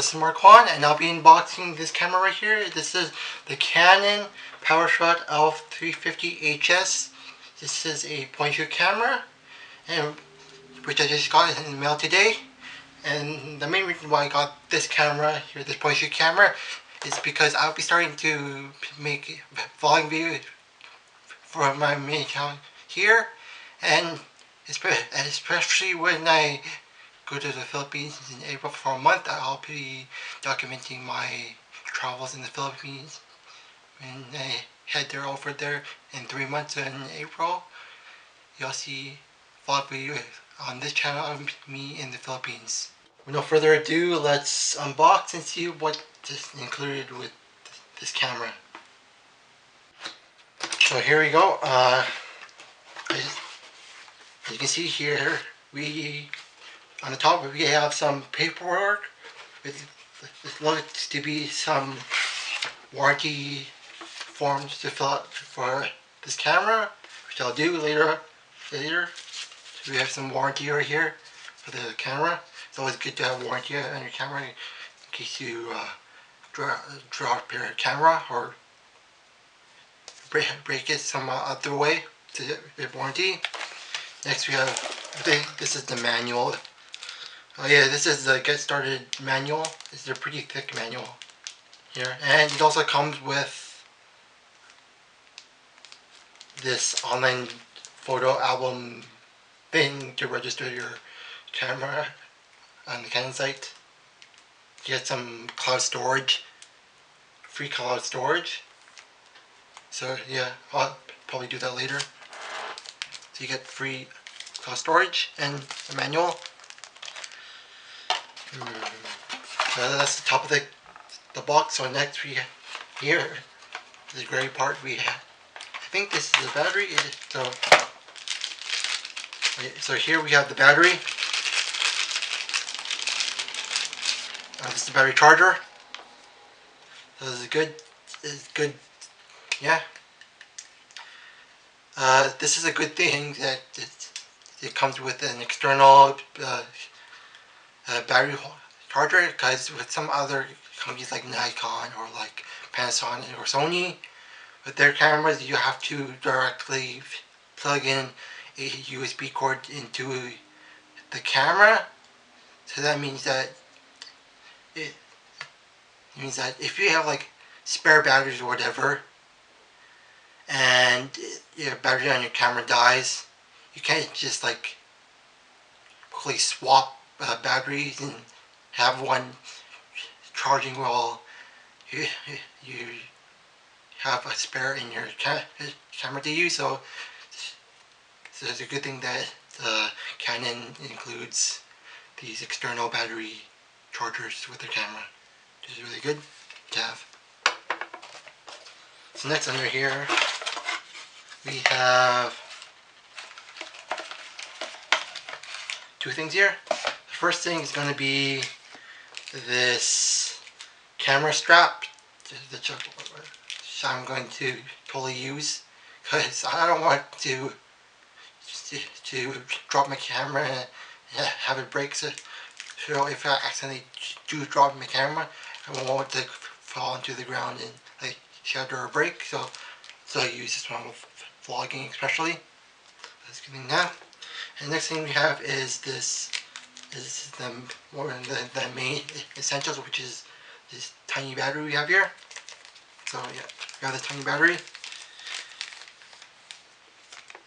this is Kwan, and I'll be unboxing this camera right here. This is the Canon PowerShot ELPH 350HS. This is a point-and-shoot camera, and which I just got in the mail today. And the main reason why I got this camera here, this point-and-shoot camera, is because I'll be starting to make vlogging videos for my main account here, and especially when I go to the Philippines in April for a month. I'll be documenting my travels in the Philippines when I head there over there in 3 months in April. You'll see vlog videos on this channel of me in the Philippines. With no further ado, let's unbox and see what is included with this camera. So here we go. As you can see here, on the top we have some paperwork. It looks to be some warranty forms to fill out for this camera, which I'll do later. So we have some warranty right here for the camera. It's always good to have warranty on your camera in case you drop your camera or break it some other way to get warranty. Next we have, I think this is the manual. Oh yeah, this is the get started manual. This is a pretty thick manual here, and it also comes with this online photo album thing to register your camera on the Canon site. You get some cloud storage, free cloud storage. So yeah, I'll probably do that later. So you get free cloud storage and a manual. That's the top of the box. So next we have here, the gray part, we have, I think this is the battery. So here we have the battery. This is the battery charger. So this is good. Yeah. This is a good thing that it comes with an external battery charger, because with some other companies like Nikon or like Panasonic or Sony, with their cameras you have to directly plug in a USB cord into the camera. So that means that if you have like spare batteries or whatever, and your battery on your camera dies, you can't just like quickly swap batteries and have one charging while you have a spare in your camera to use. So it's a good thing that Canon includes these external battery chargers with their camera, which is really good to have. So next under here we have two things here. The first thing is going to be this camera strap that I'm going to totally use, because I don't want to drop my camera and have it break. So if I accidentally do drop my camera, I won't want it to fall into the ground and like shatter or break. So I use this one with vlogging especially. That's a good thing now. And the next thing we have is this. This is the main essentials, which is this tiny battery we have here. So yeah, we have the tiny battery.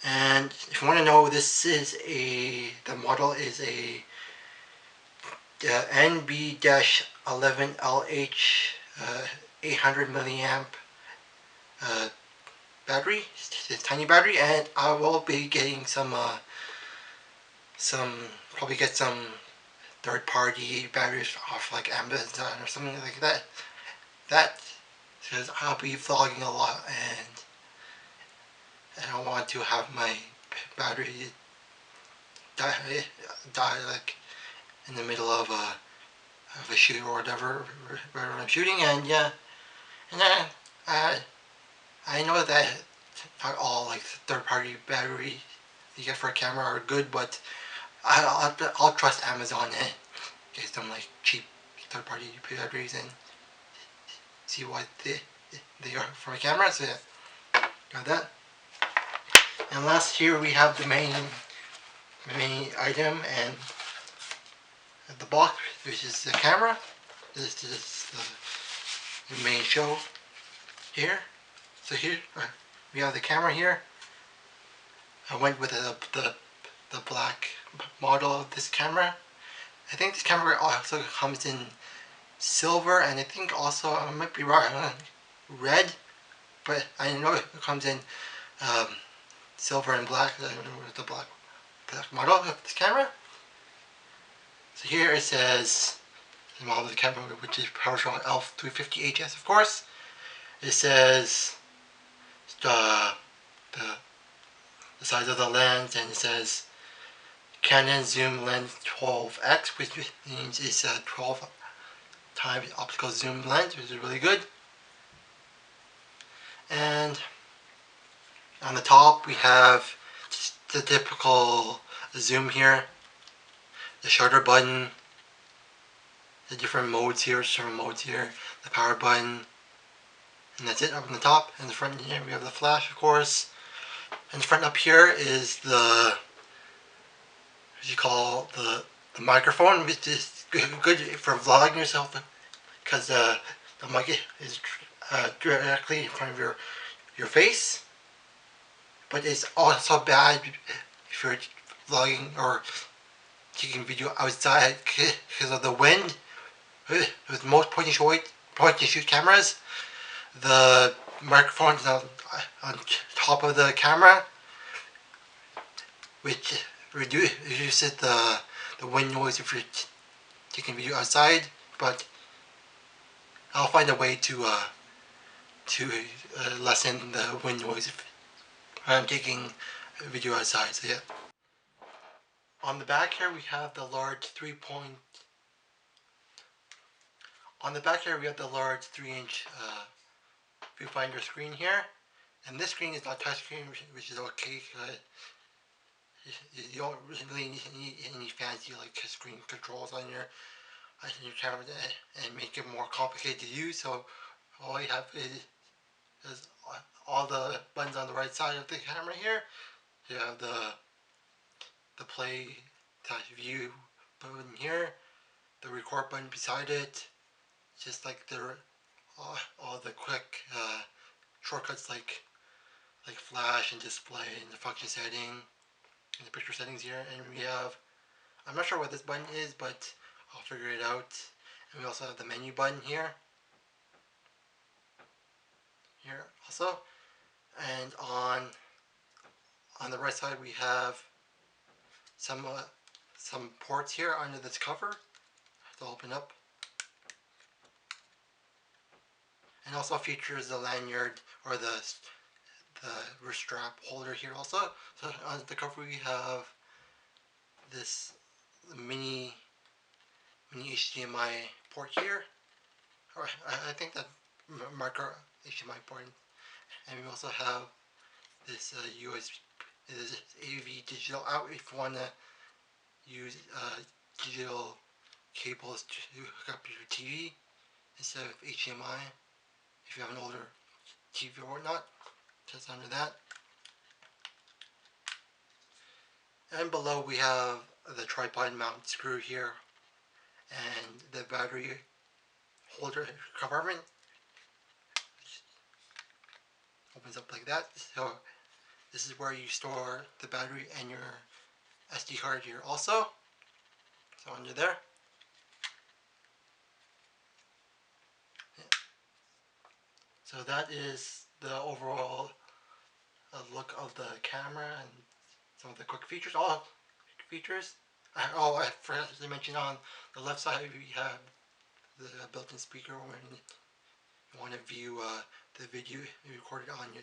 And if you want to know, this is the model is a NB-11LH 800 milliamp battery. It's a tiny battery, and I will be getting probably get some third-party batteries off like Amazon or something like that. Because I'll be vlogging a lot, and I don't want to have my battery die like in the middle of a shoot or whatever where I'm shooting. And yeah, and then I know that not all like third-party batteries you get for a camera are good, but I'll trust Amazon and get some like cheap third-party batteries and see what they are for my camera. So yeah, got that. And last here we have the main item and the box, which is the camera. This is the main show here. So here we have the camera here. I went with the black model of this camera. I think this camera also comes in silver, and I think also, I might be wrong, red, but I know it comes in silver and black. I don't know the black model of this camera. So here it says the model of the camera, which is PowerShot ELPH 350HS, of course. It says the size of the lens, and it says Canon zoom lens 12x, which means it's a 12 times optical zoom lens, which is really good. And on the top we have just the typical zoom here, the shutter button, the different modes here, the power button, and that's it up on the top. And the front here we have the flash, of course. And the front up here is the, what you call, the microphone, which is good for vlogging yourself, because the mic is directly in front of your face. But it's also bad if you're vlogging or taking video outside because of the wind. With most point and shoot cameras, the microphone is on top of the camera, which reduces the wind noise if you're taking video outside. But I'll find a way to lessen the wind noise if I'm taking video outside. So yeah. On the back here we have the large 3-inch viewfinder screen here, and this screen is not touchscreen, which is okay. You don't really need any fancy like screen controls on your camera and make it more complicated to use. So all you have is all the buttons on the right side of the camera here. You have the play / view button here, the record button beside it, just like all the quick shortcuts like flash and display and the function setting and the picture settings here. And we have, I'm not sure what this button is, but I'll figure it out. And we also have the menu button here also. And on the right side we have some ports here under this cover to open up, and also features the lanyard or the wrist strap holder here also. So on the cover we have this mini HDMI port here, or I think that micro HDMI port, and we also have this USB, this AV digital out if you want to use digital cables to hook up your TV instead of HDMI if you have an older TV or whatnot. Just under that. And below we have the tripod mount screw here and the battery holder compartment, which opens up like that. So this is where you store the battery and your SD card here also. So under there. Yeah. So that is the overall look of the camera and some of the quick features. All features. I forgot to mention on the left side we have the built-in speaker when you want to view the video you recorded on you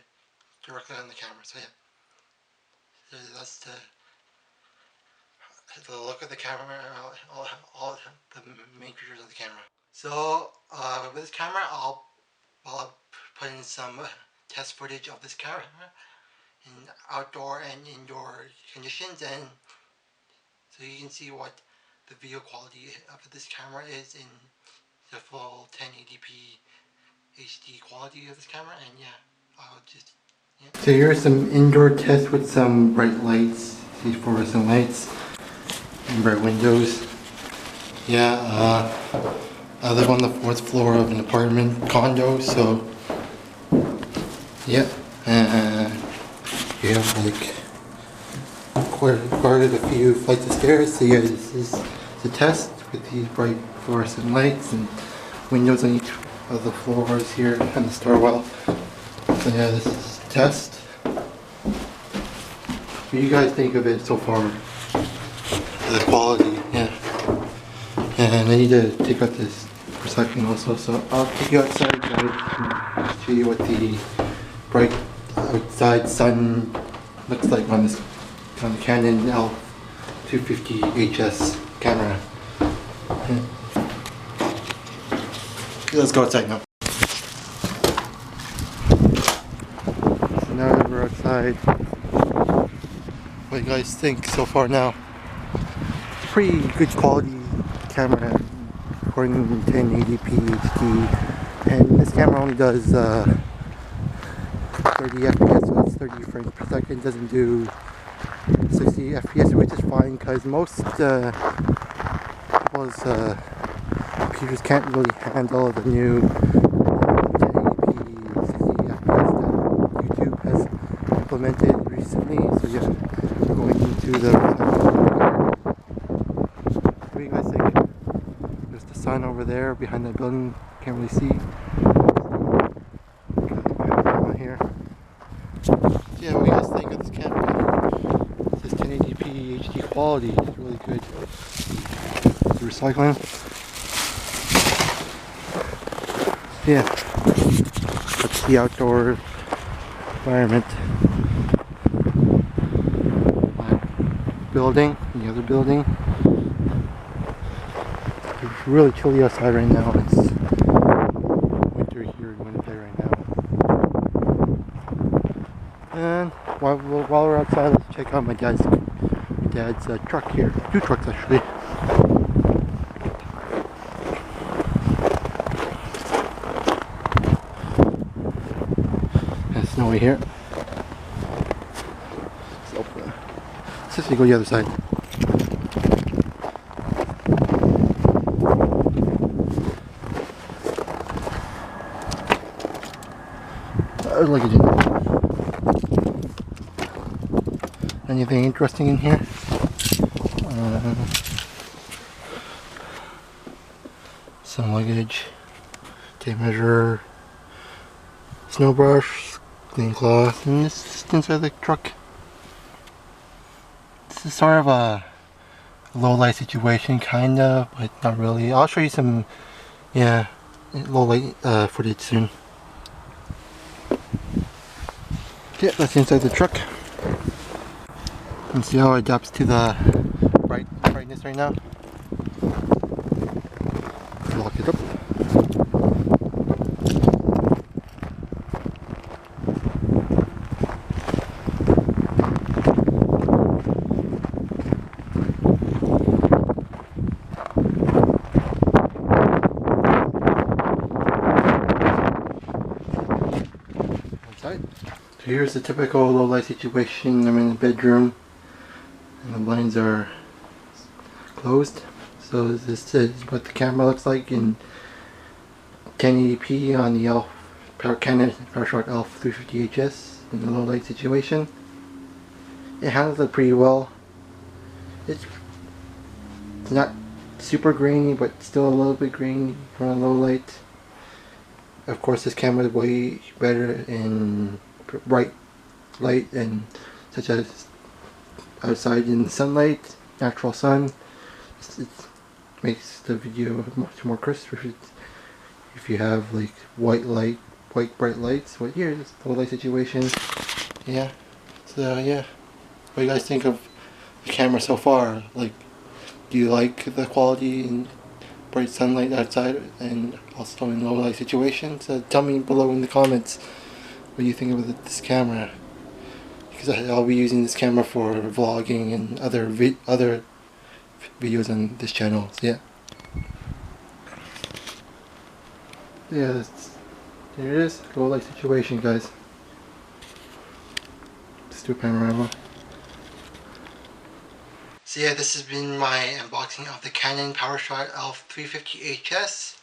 directly on the camera. So yeah, so that's the look of the camera, all the main features of the camera. So with this camera, I'll put in some test footage of this camera in outdoor and indoor conditions, and so you can see what the video quality of this camera is in the full 1080p HD quality of this camera, and yeah, I'll just. Yeah. So here's some indoor tests with some bright lights, these fluorescent lights, and bright windows. Yeah, I live on the 4th floor of an apartment condo, so yeah, you have like quite a few flights of stairs. So yeah, this is the test with these bright fluorescent lights and windows on each of the floors here and the stairwell. So yeah, this is the test. What do you guys think of it so far? The quality, yeah. And I need to take out this for a second also, so I'll take you outside and show you what the bright outside sun looks like on this the Canon ELPH camera. Let's go outside now. So now that we're outside, what do you guys think so far now? Pretty good quality camera, recording in 1080p HD, and this camera only does 30 FPS, so it's 30 frames per second. Doesn't do 60 FPS, which is fine because most people's computers can't really handle the new 1080p 60 FPS that YouTube has implemented recently. So yeah, we're going into the. What do you guys think? There's the sun over there behind that building. Can't really see. Here. Yeah, what do you guys think of this camera? This 1080p HD quality is really good. The recycling. Yeah, that's the outdoor environment. Building, the other building. It's really chilly outside right now. It's winter here in Winnipeg right now. And while we're outside, let's check out my dad's truck here. 2 trucks actually. And it's snowy here. So let's just go the other side. Like it. Anything interesting in here? Some luggage, tape measure, snow brush, clean cloth, and this is inside the truck. This is sort of a low light situation, kind of, but not really. I'll show you some, yeah, low light footage soon. Yeah, that's inside the truck. And see how it adapts to the brightness right now. Lock it up. Outside. So here's the typical low light situation. I'm in the bedroom and the blinds are closed. So this is what the camera looks like in 1080p on the Canon PowerShot ELPH in the low light situation. It handles it pretty well. It's not super grainy, but still a little bit grainy for a low light. Of course, this camera is way better in bright light and such as outside in the sunlight, natural sun. It makes the video much more crisp if you have like white bright lights. Well, here this low light situation. Yeah. So yeah, what do you guys think of the camera so far? Like, do you like the quality in bright sunlight outside and also in low light situations? So tell me below in the comments what you think of this camera, because I'll be using this camera for vlogging and other videos on this channel. So yeah. Yeah, there it is. Low light situation, guys. Let's do panorama. So yeah, this has been my unboxing of the Canon PowerShot ELPH 350HS.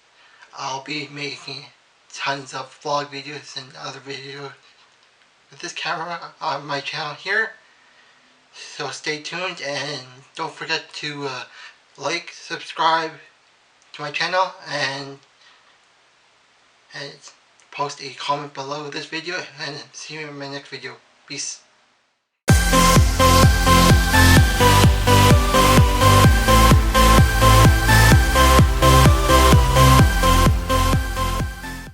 I'll be making tons of vlog videos and other videos with this camera on my channel here. So stay tuned and don't forget to like, subscribe to my channel, and post a comment below this video, and see you in my next video. Peace.